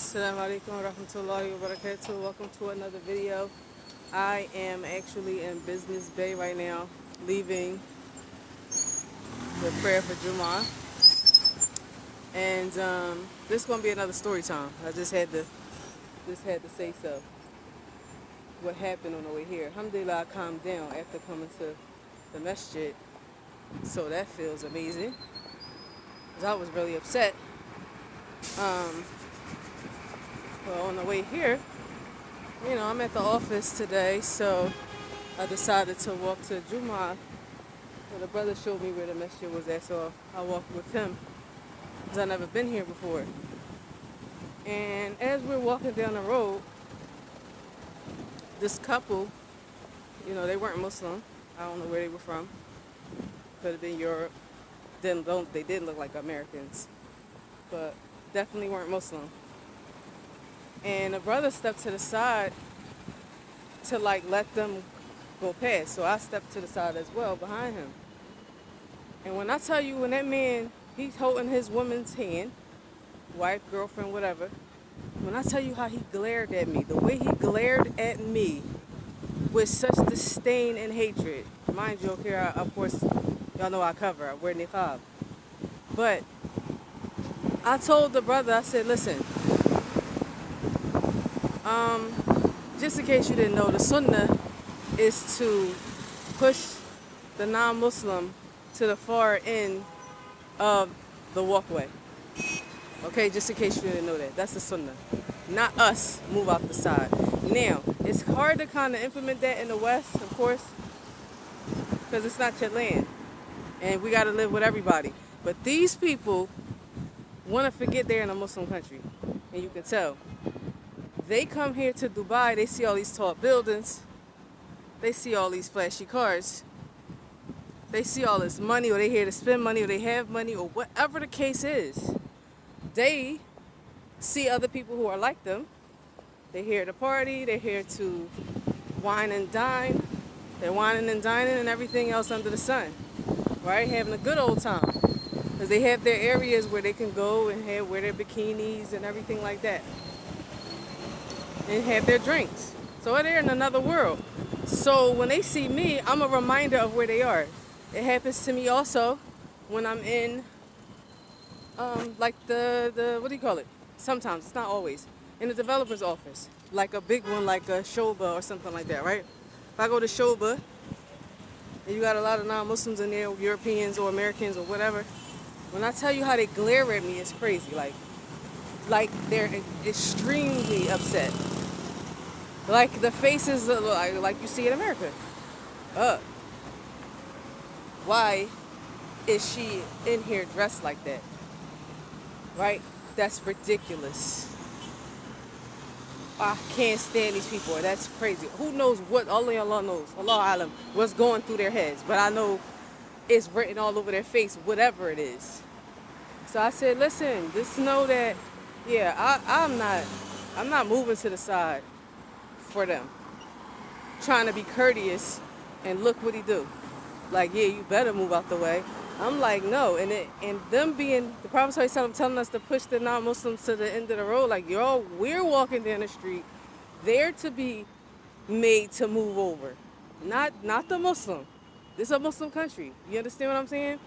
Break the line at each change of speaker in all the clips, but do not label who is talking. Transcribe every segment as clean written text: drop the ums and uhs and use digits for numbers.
Assalamu alaikum wa rahmatullahi wa barakatuh. Welcome to another video. I am actually in Business Bay right now, leaving the prayer for Jumu'ah. And this is going to be another story time. I just had to say so. What happened on the way here. Alhamdulillah, I calmed down after coming to the masjid. So that feels amazing. Because I was really upset. Well, on the way here, I'm at the office today, so I decided to walk to Jumu'ah. Well, the brother showed me where the masjid was at, so I walked with him because I've never been here before. And as we're walking down the road, this couple, they weren't Muslim. I don't know where they were from. Could have been Europe. They didn't look like Americans, but definitely weren't Muslim. And the brother stepped to the side to let them go past. So I stepped to the side as well behind him. And when I tell you, when that man, he's holding his woman's hand, wife, girlfriend, whatever, when I tell you how he glared at me, the way he glared at me with such disdain and hatred. Mind you, here, of course, y'all know I cover, I wear niqab. But I told the brother, I said, listen, just in case you didn't know, the sunnah is to push the non-Muslim to the far end of the walkway. Okay, just in case you didn't know that. That's the sunnah. Not us move out the side. Now, it's hard to kind of implement that in the West, of course, because it's not your land. And we got to live with everybody. But these people want to forget they're in a Muslim country. And you can tell. They come here to Dubai, they see all these tall buildings, they see all these flashy cars, they see all this money, or they here to spend money, or they have money, or whatever the case is. They see other people who are like them. They're here to party, they're here to wine and dine. They're whining and dining and everything else under the sun, right? Having a good old time. Because they have their areas where they can go and wear their bikinis and everything like that. And have their drinks. So they're in another world. So when they see me, I'm a reminder of where they are. It happens to me also when I'm in, like the what do you call it? Sometimes, it's not always. In the developer's office. Like a big one, like a Shoba or something like that, right? If I go to Shoba, and you got a lot of non-Muslims in there, Europeans or Americans or whatever, when I tell you how they glare at me, it's crazy. Like they're extremely upset. Like the faces like you see in America. Why is she in here dressed like that? Right? That's ridiculous. I can't stand these people. That's crazy. Who knows what? Only Allah knows. Allah Alam, what's going through their heads. But I know it's written all over their face, whatever it is. So I said, listen, just know that, yeah, I'm not moving to the side for them. Trying to be courteous, and look what he do. Like, yeah, you better move out the way. I'm like, no. And them being, the Prophet ﷺ telling us to push the non-Muslims to the end of the road, like, we're walking down the street. They're to be made to move over. Not the Muslim. This is a Muslim country. You understand what I'm saying?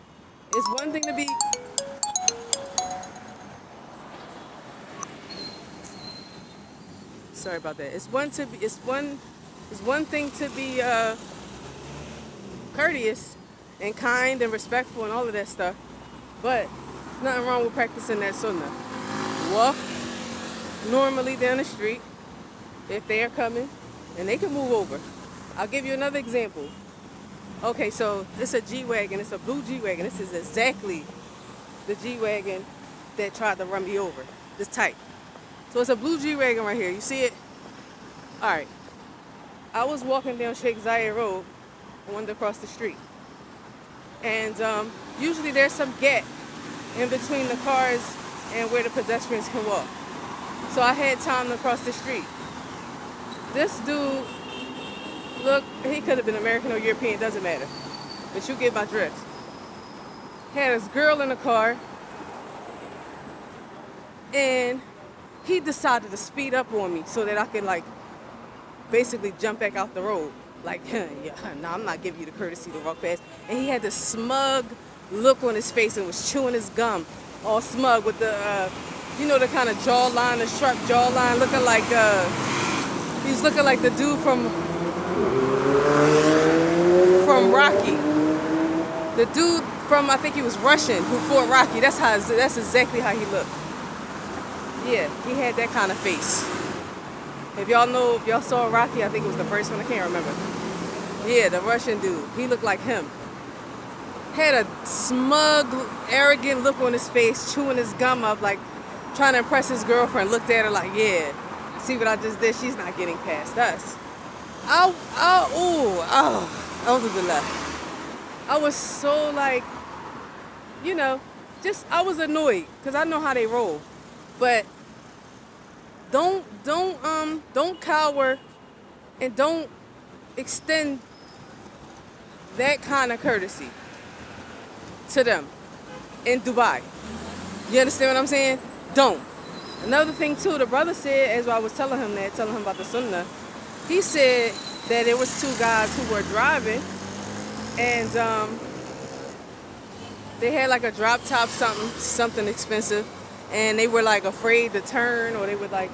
It's one thing to be... Sorry about that. It's one thing to be courteous and kind and respectful and all of that stuff, but there's nothing wrong with practicing that sunnah. Walk normally down the street if they are coming, and they can move over. I'll give you another example. Okay, so it's a G-Wagon. It's a blue G-Wagon. This is exactly the G-Wagon that tried to run me over. This type. So it's a blue G-Wagon right here. You see it? All right. I was walking down Sheikh Zayed Road. I wanted to cross the street. And usually there's some gap in between the cars and where the pedestrians can walk. So I had time to cross the street. This dude, look, he could have been American or European, doesn't matter. But you get my drift. Had this girl in the car. And he decided to speed up on me so that I could like basically jump back out the road. Like, yeah, nah, I'm not giving you the courtesy to walk past. And he had this smug look on his face and was chewing his gum, all smug with the, the kind of jawline, the sharp jawline, looking like, he was looking like the dude from Rocky. The dude from, I think he was Russian, who fought Rocky. That's exactly how he looked. Yeah, he had that kind of face. If y'all saw Rocky, I think it was the first one, I can't remember. Yeah, the Russian dude. He looked like him. Had a smug, arrogant look on his face, chewing his gum up, like trying to impress his girlfriend. Looked at her like, yeah, see what I just did? She's not getting past us. I was so like, I was annoyed because I know how they roll. But don't cower and don't extend that kind of courtesy to them in Dubai. You understand what I'm saying? Don't. Another thing too, the brother said, as I was telling him about the sunnah, he said that it was two guys who were driving and they had like a drop top something expensive, and they were like afraid to turn, or they were like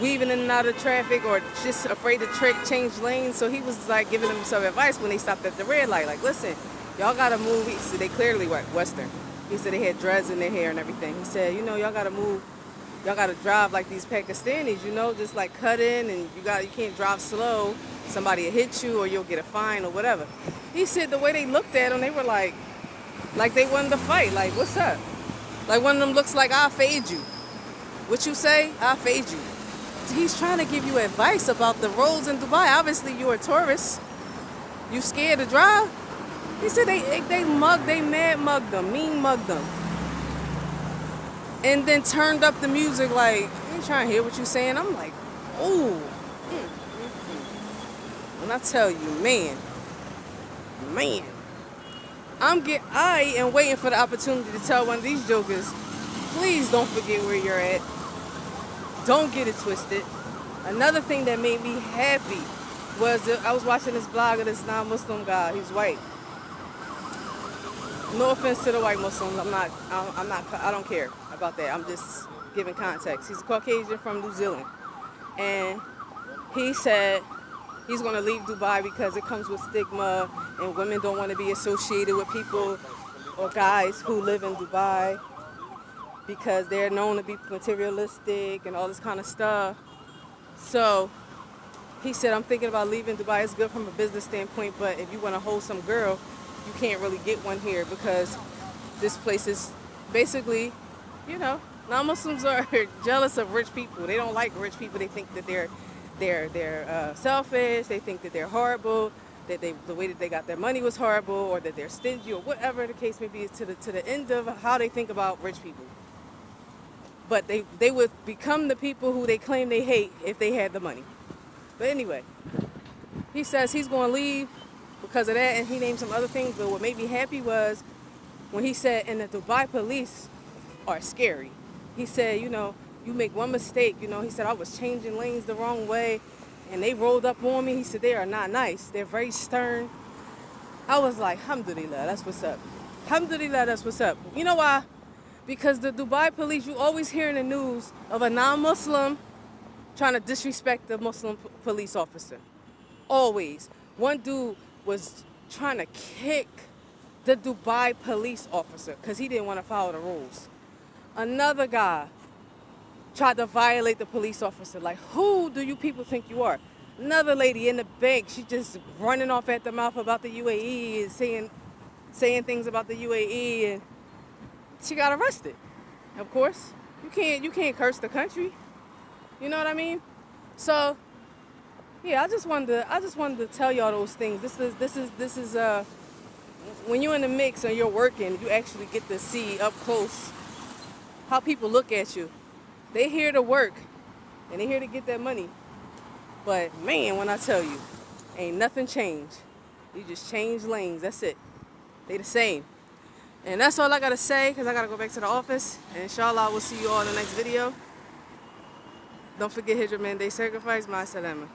weaving in and out of traffic, or just afraid to change lanes. So he was like giving them some advice when they stopped at the red light, like, listen, y'all gotta move. He said they clearly were Western. He said they had dreads in their hair and everything. He said, y'all gotta move. Y'all gotta drive like these Pakistanis, just like cut in, and you can't drive slow. Somebody will hit you, or you'll get a fine, or whatever. He said the way they looked at him, they were like they wanted to fight. Like, what's up? Like one of them looks like, I'll fade you. What you say? I'll fade you. He's trying to give you advice about the roads in Dubai. Obviously, you're a tourist. You scared to drive? He said they mad mugged them, mean mugged them. And then turned up the music like, I ain't trying to hear what you saying. I'm like, ooh. When I tell you, man. I am waiting for the opportunity to tell one of these jokers, please don't forget where you're at. Don't get it twisted. Another thing that made me happy was I was watching this blog of this non-Muslim guy. He's white. No offense to the white Muslims. I don't care about that. I'm just giving context. He's a Caucasian from New Zealand. And he said he's going to leave Dubai because it comes with stigma and women don't want to be associated with people or guys who live in Dubai because they're known to be materialistic and all this kind of stuff. So he said, I'm thinking about leaving Dubai. It's good from a business standpoint, but if you want to hold some girl, you can't really get one here because this place is basically, non-Muslims are jealous of rich people. They don't like rich people. They think that they're selfish. They think that they're horrible. That the way that they got their money was horrible, or that they're stingy, or whatever the case may be, is to the end of how they think about rich people. But they would become the people who they claim they hate if they had the money. But anyway, he says he's going to leave because of that, and he named some other things. But what made me happy was when he said, and the Dubai police are scary. He said, you make one mistake. He said, I was changing lanes the wrong way, and they rolled up on me. He said, they are not nice. They're very stern. I was like, alhamdulillah, that's what's up. Alhamdulillah, that's what's up. You know why? Because the Dubai police, you always hear in the news of a non-Muslim trying to disrespect the Muslim police officer. Always. One dude was trying to kick the Dubai police officer because he didn't want to follow the rules. Another guy tried to violate the police officer. Like, who do you people think you are? Another lady in the bank, she just running off at the mouth about the UAE and saying things about the UAE, and she got arrested. Of course, you can't curse the country. You know what I mean? So, yeah, I just wanted to tell y'all those things. This is when you're in the mix and you're working, you actually get to see up close how people look at you. They here to work and they here to get that money. But man, when I tell you, ain't nothing changed. You just change lanes. That's it. They the same. And that's all I gotta say, because I gotta go back to the office. And inshallah, we'll see you all in the next video. Don't forget Hijra Mandate sacrifice. Ma salama.